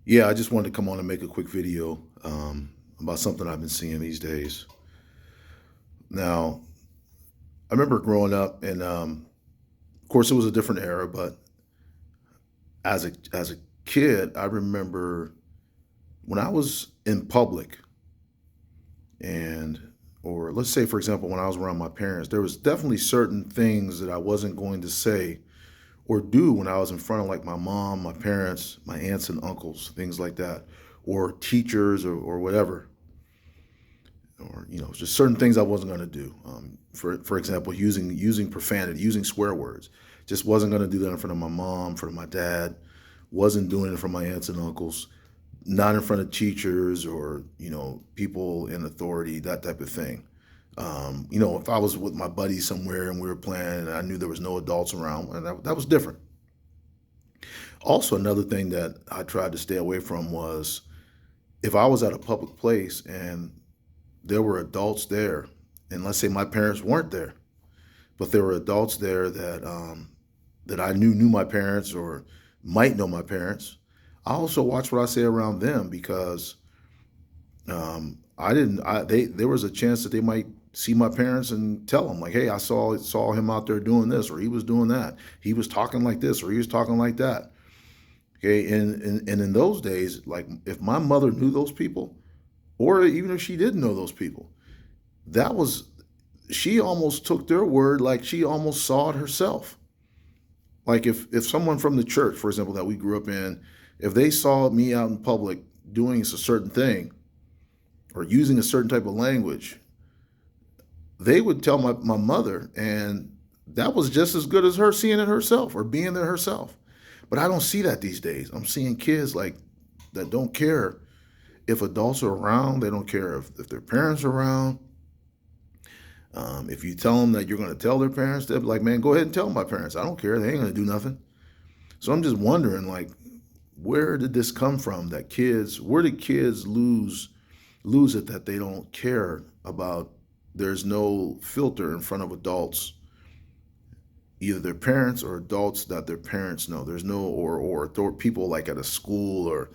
Yeah, I just wanted to come on and make a quick video about something I've been seeing these days. Now, I remember growing up, and of course, it was a different era. But as a kid, I remember when I was in public, and or let's say, for example, when I was around my parents, there was definitely certain things that I wasn't going to say or do when I was in front of like my mom, my parents, my aunts and uncles, things like that, or teachers or whatever. Or just certain things I wasn't going to do. For example, using profanity, using swear words, just wasn't going to do that in front of my mom, in front of my dad. Wasn't doing it in front of my aunts and uncles. Not in front of teachers or people in authority, that type of thing. If I was with my buddies somewhere and we were playing and I knew there was no adults around, well, that was different. Also, another thing that I tried to stay away from was if I was at a public place and there were adults there, and let's say my parents weren't there, but there were adults there that I knew my parents or might know my parents. I also watch what I say around them because I didn't. They there was a chance that they might see my parents and tell them like, "Hey, I saw him out there doing this, or he was doing that. He was talking like this, or he was talking like that." Okay, and in those days, like if my mother knew those people, or even if she didn't know those people, that was she almost took their word like she almost saw it herself. Like if someone from the church, for example, that we grew up in, if they saw me out in public doing a certain thing or using a certain type of language, they would tell my mother, and that was just as good as her seeing it herself or being there herself. But I don't see that these days. I'm seeing kids like that don't care if adults are around. They don't care if their parents are around. If you tell them that you're going to tell their parents, they'll be like, "Man, go ahead and tell my parents. I don't care. They ain't going to do nothing." So I'm just wondering, like, where did this come from? Where did kids lose it that they don't care about? There's no filter in front of adults, either their parents or adults that their parents know. There's no or people like at a school or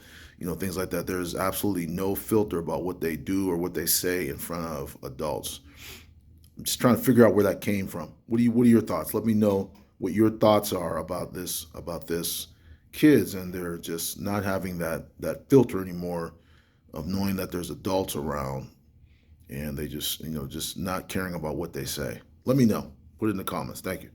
things like that. There's absolutely no filter about what they do or what they say in front of adults. I'm just trying to figure out where that came from. What are your thoughts? Let me know what your thoughts are about this kids and they're just not having that filter anymore of knowing that there's adults around and they just not caring about what they say. Let me know. Put it in the comments. Thank you.